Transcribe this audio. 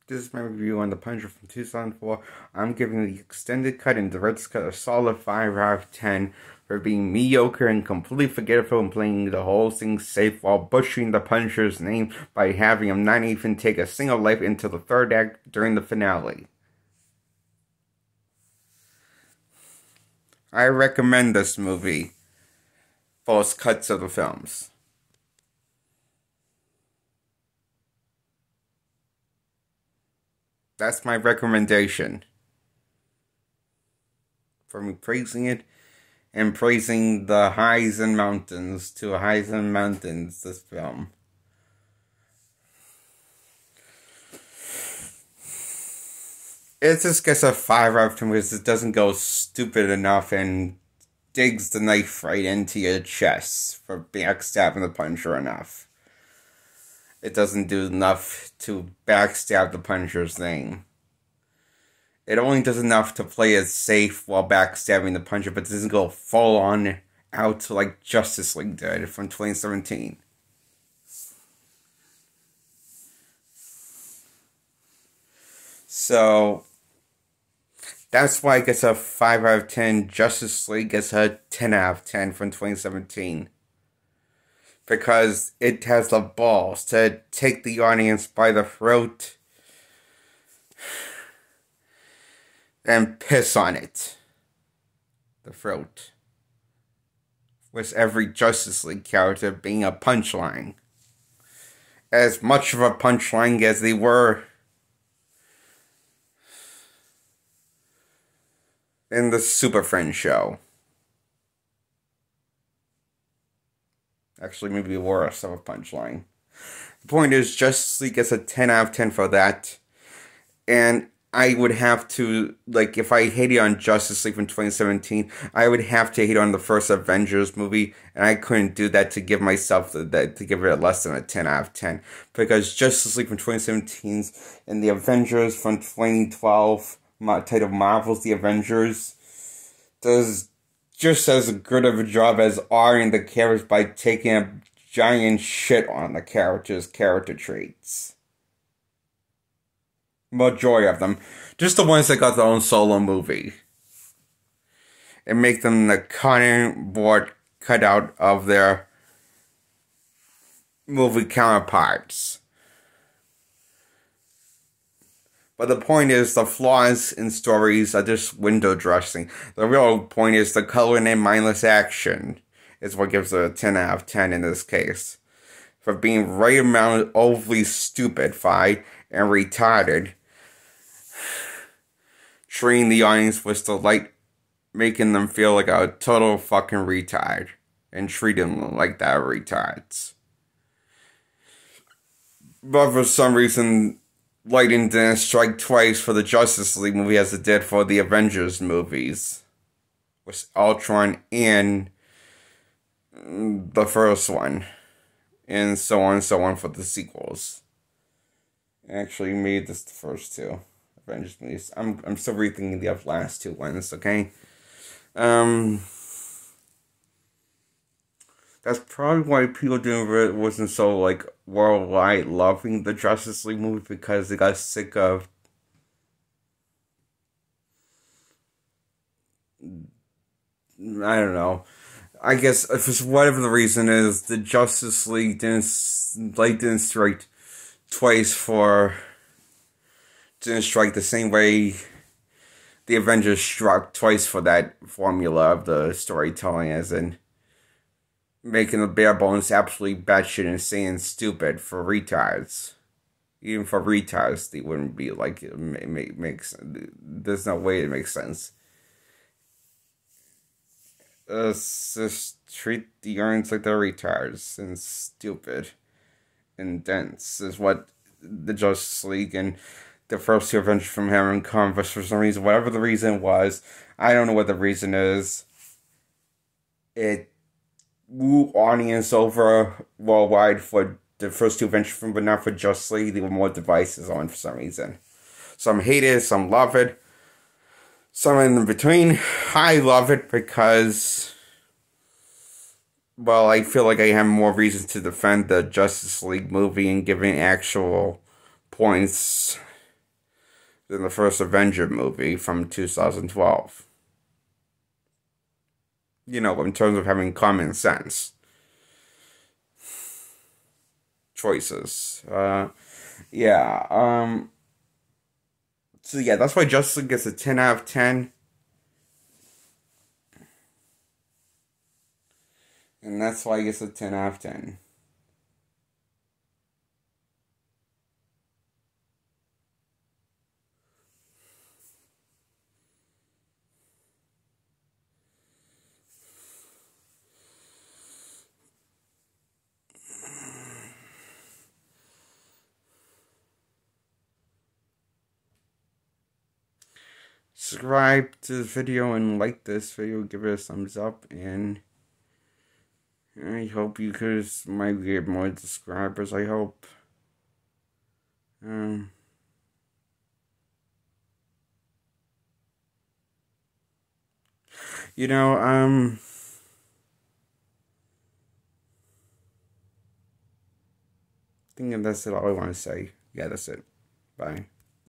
This is my review on The Punisher from 2004. I'm giving the extended cut and director's cut a solid 5 out of 10 for being mediocre and completely forgetful and playing the whole thing safe while butchering the Punisher's name by having him not even take a single life until the third act during the finale. I recommend this movie for its cuts of the films. That's my recommendation. For me praising it and praising the highs and mountains this film. It just gets a 5 out of 10 because it doesn't go stupid enough and digs the knife right into your chest for backstabbing the Punisher enough. It doesn't do enough to backstab the Punisher's name. It only does enough to play it safe while backstabbing the Punisher, but it doesn't go full on out like Justice League did from 2017. So, that's why it gets a 5 out of 10. Justice League gets a 10 out of 10 from 2017. Because it has the balls to take the audience by the throat and piss on it. The throat. With every Justice League character being a punchline. As much of a punchline as they were in the Super Friends show. Actually, maybe worse of a punchline. The point is, Justice League gets a 10 out of 10 for that. And I would have to, like, if I hated on Justice League from 2017, I would have to hate on the first Avengers movie. And I couldn't do that to give myself, to give it less than a 10 out of 10. Because Justice League from 2017 and the Avengers from 2012, titled Marvel's The Avengers, does just as good of a job as R-ing the characters by taking a giant shit on the characters' character traits. Majority of them. Just the ones that got their own solo movie. And make them the cutting board cutout of their movie counterparts. But the point is, the flaws in stories are just window dressing. The real point is the color and mindless action is what gives it a 10 out of 10 in this case. For being right amount overly stupefied and retarded. Treating the audience with delight, making them feel like a total fucking retard. And treating them like that retards. But for some reason, lightning didn't strike twice for the Justice League movie as it did for the Avengers movies. With Ultron and the first one. And so on for the sequels. Actually made this the first two Avengers movies. I'm still rethinking the last two ones, okay? That's probably why people wasn't so, like, worldwide loving the Justice League movie, because they got sick of I don't know. I guess if it's whatever the reason is, the Justice League didn't strike twice didn't strike the same way the Avengers struck twice for that formula of the storytelling, as in making the bare bones absolutely batshit insane and stupid for retards. Even for retards, they wouldn't be like it makes. There's no way it makes sense. Just treat the audience like they're retards and stupid and dense is what the Justice League and the first two Avengers from having Converse for some reason. Whatever the reason was, I don't know what the reason is. It woo audience over worldwide for the first two Avengers from, but not for Justice League. There were more devices on for some reason. Some hate it, some love it. Some in between. I love it because, well, I feel like I have more reasons to defend the Justice League movie and giving actual points than the first Avenger movie from 2012. You know, in terms of having common sense choices. Yeah. So yeah, that's why Justice League gets a 10 out of 10. And that's why it gets a 10 out of 10. Subscribe to the video and like this video, give it a thumbs up, and I hope you guys might get more subscribers, I hope. Um, you know, I think that's it, all I want to say. Yeah, that's it. Bye.